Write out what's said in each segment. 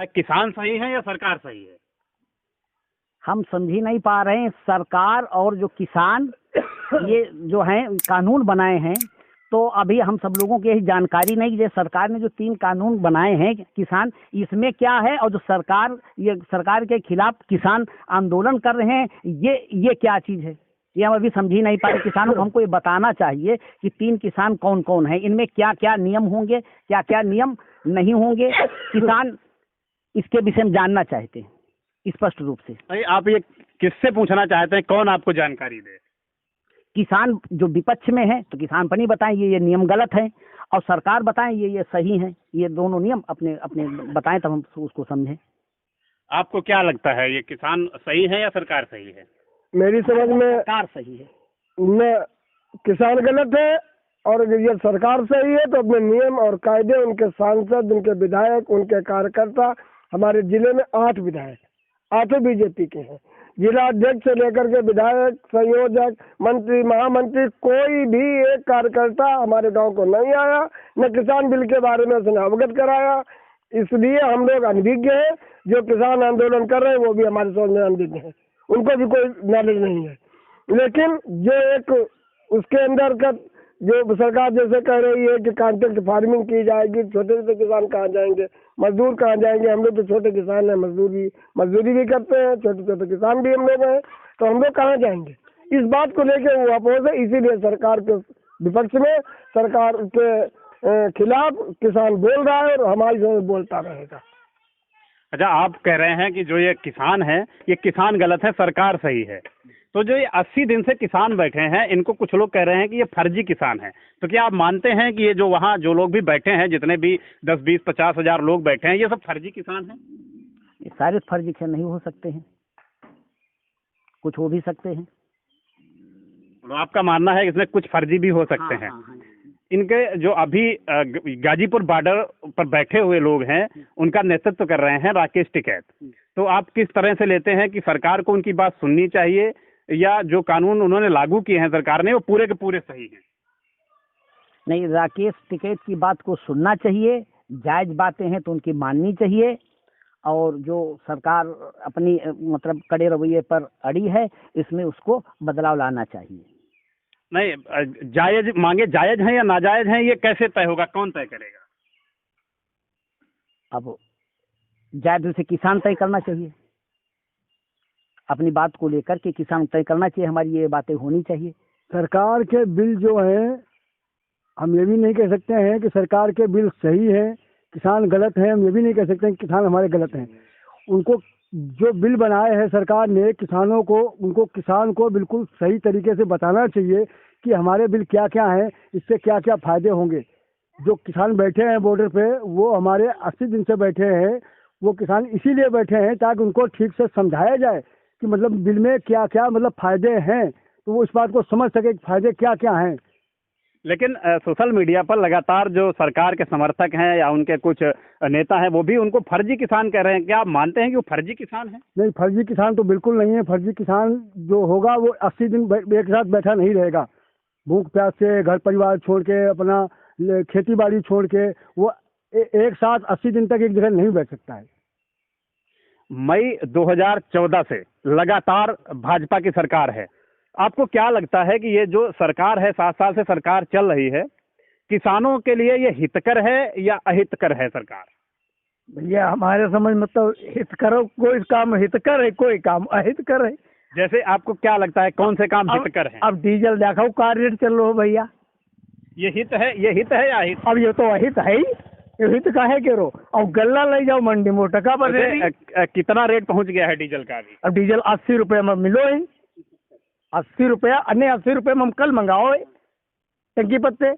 किसान सही है या सरकार सही है? हम समझ ही नहीं पा रहे हैं। सरकार और जो किसान ये जो हैं कानून बनाए हैं, तो अभी हम सब लोगों को यही जानकारी नहीं कि सरकार ने जो 3 कानून बनाए हैं किसान, इसमें क्या है, और जो सरकार के खिलाफ किसान आंदोलन कर रहे हैं, ये क्या चीज़ है, ये हम अभी समझ ही नहीं पा रहे। किसानों को हमको ये बताना चाहिए कि 3 किसान कौन कौन है, इनमें क्या क्या नियम होंगे, क्या क्या नियम नहीं होंगे। किसान इसके विषय में जानना चाहते हैं स्पष्ट रूप से। भाई आप ये किससे पूछना चाहते हैं, कौन आपको जानकारी दे? किसान जो विपक्ष में है तो किसान पर नहीं बताएं ये नियम गलत है, और सरकार बताएं ये सही है। ये दोनों नियम अपने अपने बताएं तब हम उसको समझें। आपको क्या लगता है, ये किसान सही है या सरकार सही है? मेरी समझ में सरकार सही है। किसान गलत है, और अगर ये सरकार सही है तो अपने नियम और कायदे, उनके सांसद, उनके विधायक, उनके कार्यकर्ता, हमारे जिले में 8 विधायक 8 बीजेपी के हैं। जिला अध्यक्ष से लेकर के विधायक, संयोजक, मंत्री, महामंत्री, कोई भी एक कार्यकर्ता हमारे गांव को नहीं आया, न किसान बिल के बारे में उसने अवगत कराया। इसलिए हम लोग अनभिज्ञ हैं। जो किसान आंदोलन कर रहे हैं वो भी हमारे समझ में अनभिज्ञ हैं, उनको भी कोई नॉलेज नहीं है। लेकिन जो एक उसके अंदर का जो सरकार जैसे कह रही है कि कॉन्ट्रैक्ट फार्मिंग की जाएगी, छोटे छोटे किसान कहाँ जाएंगे, मजदूर कहाँ जाएंगे। हम लोग तो छोटे किसान हैं, मजदूरी भी करते हैं, छोटे छोटे किसान भी हम लोग हैं, तो हम लोग कहाँ जाएंगे। इस बात को लेके वो अपोज है। इसीलिए सरकार के विपक्ष में, सरकार के खिलाफ किसान बोल रहा है, और हमारी समझ बोलता रहेगा। अच्छा, आप कह रहे हैं कि जो ये किसान है, ये किसान गलत है, सरकार सही है। तो जो ये 80 दिन से किसान बैठे हैं, इनको कुछ लोग कह रहे हैं कि ये फर्जी किसान हैं। तो क्या आप मानते हैं कि ये जो वहाँ जो लोग भी बैठे हैं, जितने भी 10, 20, 50 हजार लोग बैठे हैं, ये सब फर्जी किसान हैं? ये सारे फर्जी किसान नहीं हो सकते हैं, कुछ हो भी सकते हैं। तो आपका मानना है कि इसमें कुछ फर्जी भी हो सकते हैं? हाँ। इनके जो अभी गाजीपुर बॉर्डर पर बैठे हुए लोग हैं, उनका नेतृत्व कर रहे हैं राकेश टिकैत। तो आप किस तरह से लेते हैं कि सरकार को उनकी बात सुननी चाहिए, या जो कानून उन्होंने लागू किए हैं सरकार ने, वो पूरे के पूरे सही हैं? नहीं, राकेश टिकैत की बात को सुनना चाहिए, जायज बातें हैं तो उनकी माननी चाहिए, और जो सरकार अपनी मतलब कड़े रवैये पर अड़ी है, इसमें उसको बदलाव लाना चाहिए। नहीं, जायज मांगे जायज हैं या नाजायज हैं, ये कैसे तय होगा, कौन तय करेगा? अब जायज से किसान तय करना चाहिए, अपनी बात को लेकर के किसान तय करना चाहिए। हमारी ये बातें होनी चाहिए। सरकार के बिल जो है, हम ये भी नहीं कह सकते हैं कि सरकार के बिल सही है, किसान गलत है। हम ये भी नहीं कह सकते हैं कि किसान हमारे गलत हैं। उनको जो बिल बनाए हैं सरकार ने, उनको किसान को बिल्कुल सही तरीके से बताना चाहिए कि हमारे बिल क्या क्या हैं, इससे क्या क्या फायदे होंगे। जो किसान बैठे हैं बॉर्डर पे, वो हमारे 80 दिन से बैठे हैं। वो किसान इसीलिए बैठे हैं ताकि उनको ठीक से समझाया जाए कि मतलब बिल में क्या क्या मतलब फायदे हैं, तो वो इस बात को समझ सके कि फायदे क्या क्या हैं। लेकिन सोशल मीडिया पर लगातार जो सरकार के समर्थक हैं या उनके कुछ नेता हैं, वो भी उनको फर्जी किसान कह रहे हैं। क्या आप मानते हैं कि वो फर्जी किसान हैं? नहीं, फर्जी किसान तो बिल्कुल नहीं है। फर्जी किसान जो होगा वो 80 दिन एक साथ बैठा नहीं रहेगा। भूख प्यास से घर परिवार छोड़ के, अपना खेती बाड़ी छोड़ के, वो एक साथ 80 दिन तक एक जगह नहीं बैठ सकता है। मई 2014 से लगातार भाजपा की सरकार है। आपको क्या लगता है कि ये जो सरकार है, 7 साल से सरकार चल रही है, किसानों के लिए ये हितकर है या अहितकर है सरकार? भैया हमारे समझ मतलब हितकर कोई काम हितकर है, कोई काम अहितकर है। जैसे आपको क्या लगता है कौन से काम हितकर है? अब डीजल देखो का रेट चल रहा हो भैया, ये हित है या अहित? अब ये तो अहित है ही, ये हित का है रो। और गल्ला ले जाओ मंडी में, टका पर कितना रेट पहुंच गया है डीजल का अभी? अब डीजल 80 रुपये में मिलो है, 80 रुपया, अन्य 80 रुपये में हम कल मंगाओ है टंकी पत्ते।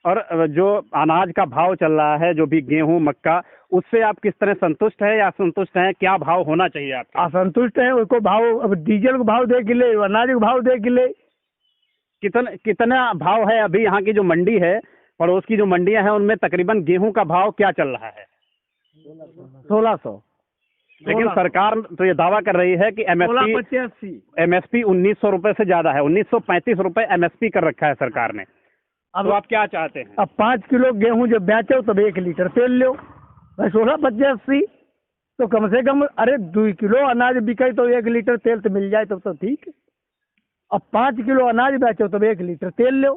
और जो अनाज का भाव चल रहा है, जो भी गेहूं मक्का, उससे आप किस तरह संतुष्ट है या असंतुष्ट हैं? क्या भाव होना चाहिए आपका? असंतुष्ट है, उसको भाव, अब डीजल को भाव दे के ले, अनाज को भाव दे के ले। कितना भाव है अभी? यहाँ की जो मंडी है, पड़ोस की जो मंडियां हैं, उनमें तकरीबन गेहूं का भाव क्या चल रहा है? 1600। लेकिन सरकार तो ये दावा कर रही है कि एमएसपी 1900 रुपए से ज्यादा है। 1935 रुपए एमएसपी कर रखा है सरकार ने। अब आप क्या चाहते हैं? अब 5 किलो गेहूं जब बेचो तब 1 लीटर तेल लो, भाई 16 25 80 तो कम से कम अरे 2 किलो अनाज बिके तो 1 लीटर तेल तो मिल जाए तो ठीक है। अब 5 किलो अनाज बेचो तो 1 लीटर तेल लो।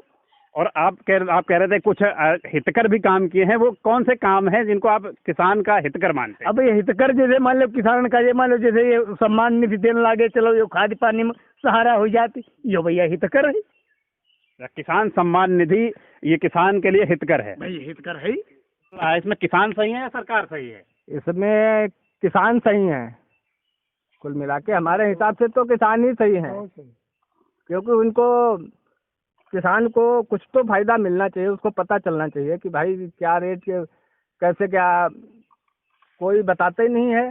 और आप कह रहे थे कुछ हितकर भी काम किए हैं, वो कौन से काम हैं जिनको आप किसान का हितकर मानते हैं? अब ये हितकर जैसे मान लो किसान का, ये मान लो जैसे ये सम्मान निधि देने लागे, चलो ये खाद पानी में सहारा हो जाती, यो भैया हितकर है। किसान सम्मान निधि ये किसान के लिए हितकर है भाई हितकर है। इसमें किसान सही है या सरकार सही है? इसमें किसान सही है, कुल मिला के हमारे हिसाब से तो किसान ही सही है, क्योंकि उनको किसान को कुछ तो फायदा मिलना चाहिए, उसको पता चलना चाहिए कि भाई क्या रेट के कैसे क्या, कोई बताते ही नहीं है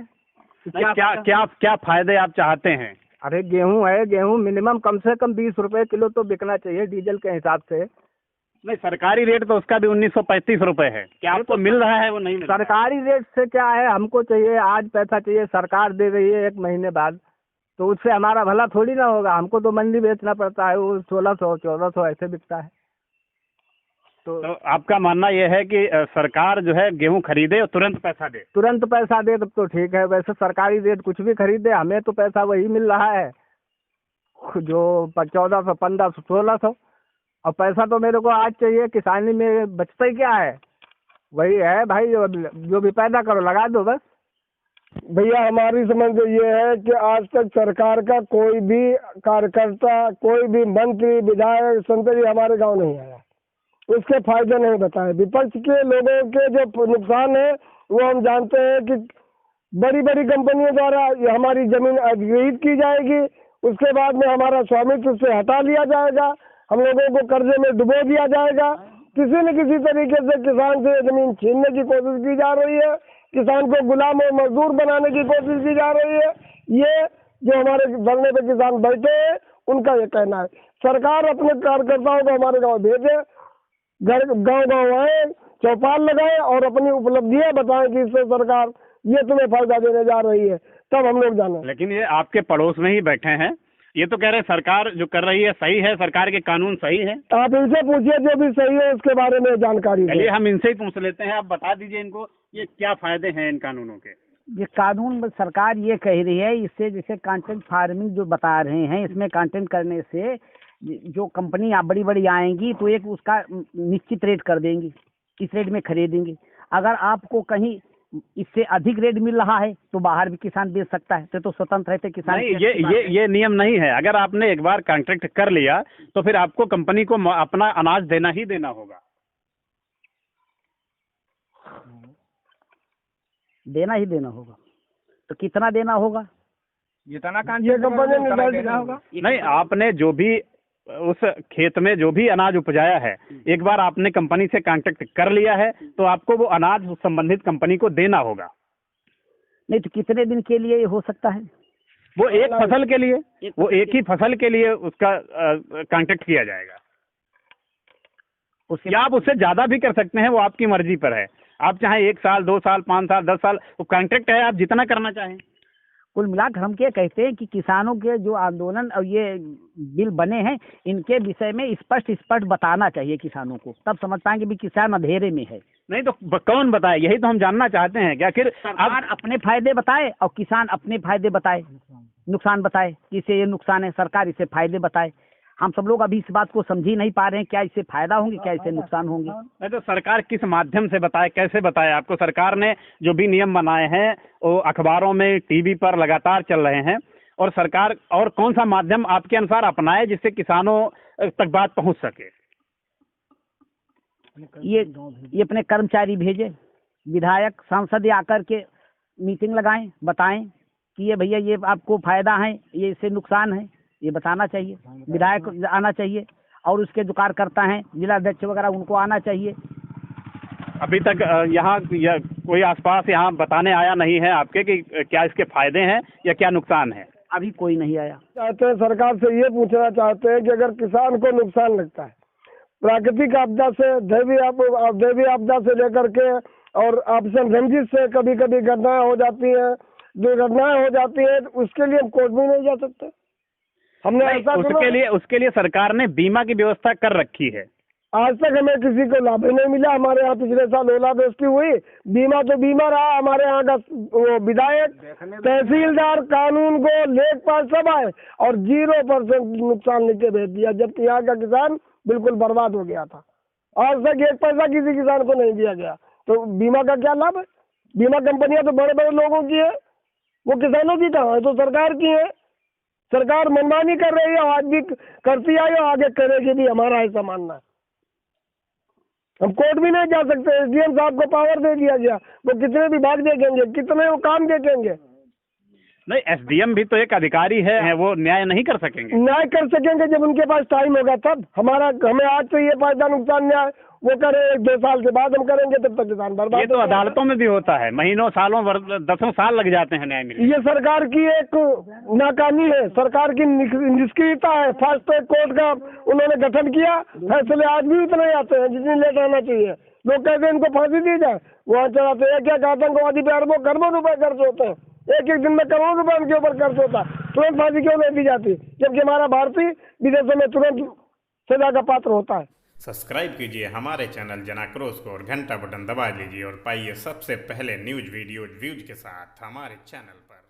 कि क्या फायदे आप चाहते हैं? अरे गेहूं है, गेहूं मिनिमम कम से कम 20 रुपए किलो तो बिकना चाहिए डीजल के हिसाब से। नहीं, सरकारी रेट तो उसका भी 1935 रुपए है। क्या आपको मिल रहा है? वो नहीं मिल रहा है। सरकारी रेट से क्या है, हमको चाहिए आज पैसा चाहिए, सरकार दे रही है 1 महीने बाद, तो उससे हमारा भला थोड़ी ना होगा। हमको तो मंडी बेचना पड़ता है, वो 1600 1400 ऐसे बिकता है। तो आपका मानना यह है कि सरकार जो है गेहूं खरीदे और तुरंत पैसा दे? तुरंत पैसा दे तब तो ठीक है। वैसे सरकारी रेट कुछ भी खरीदे, हमें तो पैसा वही मिल रहा है जो 1400 1500 1600, और पैसा तो मेरे को आज चाहिए। किसानी में बचता ही क्या है, वही है भाई, जो भी पैदा करो लगा दो बस। भैया हमारी समझ ये है कि आज तक सरकार का कोई भी कार्यकर्ता, कोई भी मंत्री, विधायक, संतरी हमारे गांव नहीं आया, उसके फायदे नहीं बताए। विपक्ष के लोगों के जो नुकसान है वो हम जानते हैं कि बड़ी बड़ी कंपनियों द्वारा हमारी जमीन अधिग्रहित की जाएगी, उसके बाद में हमारा स्वामित्व से हटा लिया जाएगा, हम लोगों को कर्जे में डुबो दिया जाएगा। किसी न किसी तरीके से किसान से जमीन छीनने की कोशिश की जा रही है, किसान को गुलाम और मजदूर बनाने की कोशिश की जा रही है। ये जो हमारे धरने पे किसान बैठे हैं उनका ये कहना है। सरकार अपने कार्यकर्ताओं को हमारे गांव भेजे, गांव गांव आए, चौपाल लगाए और अपनी उपलब्धियां बताएं कि इससे सरकार ये तुम्हें फायदा देने जा रही है, तब हम लोग जाने। लेकिन ये आपके पड़ोस में ही बैठे हैं, ये तो कह रहे हैं सरकार जो कर रही है सही है, सरकार के कानून सही है। आप इनसे पूछिए जो भी सही है उसके बारे में जानकारी। चलिए हम इनसे ही पूछ लेते हैं, आप बता दीजिए इनको ये क्या फायदे हैं इन कानूनों के? ये कानून में सरकार ये कह रही है, इससे जैसे कंटेंट फार्मिंग जो बता रहे हैं, इसमें कंटेंट करने से जो कंपनी बड़ी बड़ी आएंगी तो एक उसका निश्चित रेट कर देंगी, इस रेट में खरीदेंगे। अगर आपको कहीं इससे अधिक रेट मिल रहा है तो बाहर भी किसान बेच सकता है, तो स्वतंत्र है तो किसान। नहीं, ये नियम नहीं है। अगर आपने एक बार कॉन्ट्रैक्ट कर लिया तो फिर आपको कंपनी को अपना अनाज देना ही देना होगा। देना ही देना होगा, तो कितना देना होगा ये कंपनी निर्धारित देना होगा। नहीं, आपने जो भी उस खेत में जो भी अनाज उपजाया है, एक बार आपने कंपनी से कांटेक्ट कर लिया है तो आपको वो अनाज उस संबंधित कंपनी को देना होगा। नहीं तो कितने दिन के लिए ये हो सकता है? वो एक फसल के लिए, वो एक ही फसल के लिए उसका कांटेक्ट किया जाएगा। या आप उससे ज्यादा भी कर सकते हैं, वो आपकी मर्जी पर है। आप चाहे 1 साल 2 साल 5 साल 10 साल, वो कांट्रैक्ट है, आप जितना करना चाहें। कुल मिलाकर हम क्या कहते हैं कि किसानों के जो आंदोलन और ये बिल बने हैं, इनके विषय में स्पष्ट बताना चाहिए किसानों को, तब समझ पाएंगे भी किसान अंधेरे में है। नहीं तो कौन बताए, यही तो हम जानना चाहते हैं। क्या फिर सरकार अपने फायदे बताए और किसान अपने फायदे बताए, नुकसान बताए कि इससे ये नुकसान है, सरकार इसे फायदे बताए। हम सब लोग अभी इस बात को समझ ही नहीं पा रहे हैं, क्या इससे फायदा होंगे, क्या इससे नुकसान होंगे। नहीं तो सरकार किस माध्यम से बताए, कैसे बताए आपको? सरकार ने जो भी नियम बनाए हैं वो अखबारों में, टीवी पर लगातार चल रहे हैं, और सरकार और कौन सा माध्यम आपके अनुसार अपनाए जिससे किसानों तक बात पहुंच सके? ये अपने कर्मचारी भेजे, विधायक सांसद आकर के मीटिंग लगाएं, बताएं कि ये भैया ये आपको फायदा है, ये इससे नुकसान है, ये बताना चाहिए। विधायक आना चाहिए और उसके जो कार्यकर्ता हैं, जिला अध्यक्ष वगैरह, उनको आना चाहिए। अभी तक यहाँ कोई आसपास यहाँ बताने आया नहीं है आपके कि क्या इसके फायदे हैं या क्या नुकसान है? अभी कोई नहीं आया। चाहते हैं सरकार से ये पूछना चाहते हैं कि अगर किसान को नुकसान लगता है प्राकृतिक आपदा से, दैवीय आपदा से लेकर के और आपसी रंजिश से कभी कभी घटनाएं हो जाती है, दुर्घटनाएं हो जाती है, उसके लिए हम कोर्ट में नहीं जा सकते। हमने ऐसा उसके लिए सरकार ने बीमा की व्यवस्था कर रखी है। आज तक हमें किसी को लाभ ही नहीं मिला। हमारे यहाँ पिछले साल ओलावृष्टि हुई, बीमा तो बीमा रहा। हमारे यहाँ का वो विधायक, तहसीलदार, कानून को लेखपाल सब आए और 0% नुकसान लिख के भेज दिया, जबकि यहाँ का किसान बिल्कुल बर्बाद हो गया था। आज तक 1 पैसा किसी किसान को नहीं दिया गया। तो बीमा का क्या लाभ है? बीमा कंपनियां तो बड़े बड़े लोगों की है, वो किसानों की कहाँ है? तो सरकार की है। सरकार मनमानी कर रही है, आज भी करती आई और आगे करेगी भी, हमारा ऐसा मानना है। हम कोर्ट भी नहीं जा सकते। एसडीएम साहब को पावर दे दिया गया, वो कितने विभाग देखेंगे, कितने वो काम देखेंगे। नहीं, एसडीएम भी तो एक अधिकारी है, वो न्याय नहीं कर सकेंगे। न्याय कर सकेंगे जब उनके पास टाइम होगा तब। हमें आज तो ये फायदा नुकसान न्याय वो करे, 1-2 साल के बाद हम करेंगे, तब तक किसान बर्बाद। ये तो अदालतों में भी होता है, महीनों सालों 10 साल लग जाते हैं न्याय मिलने। ये सरकार की एक नाकामी है, सरकार की निष्क्रियता है। फास्ट ट्रैक कोर्ट का उन्होंने गठन किया, फैसले आज भी उतने आते हैं जितनी लेट आना चाहिए। लोग कहते हैं इनको फांसी दी जाए, वहाँ चलाते हैं। क्या आतंकवादी पे अरबों खरबों रुपए खर्च होते हैं, एक दिन में करोड़ों रुपए उनके ऊपर खर्च होता है, तुरंत फांसी क्यों नहीं दी जाती? जबकि हमारा भारतीय विदेशों में तुरंत सजा का पात्र होता है। सब्सक्राइब कीजिए हमारे चैनल जनाक्रोश को और घंटा बटन दबा लीजिए और पाइए सबसे पहले न्यूज वीडियो व्यूज के साथ हमारे चैनल पर।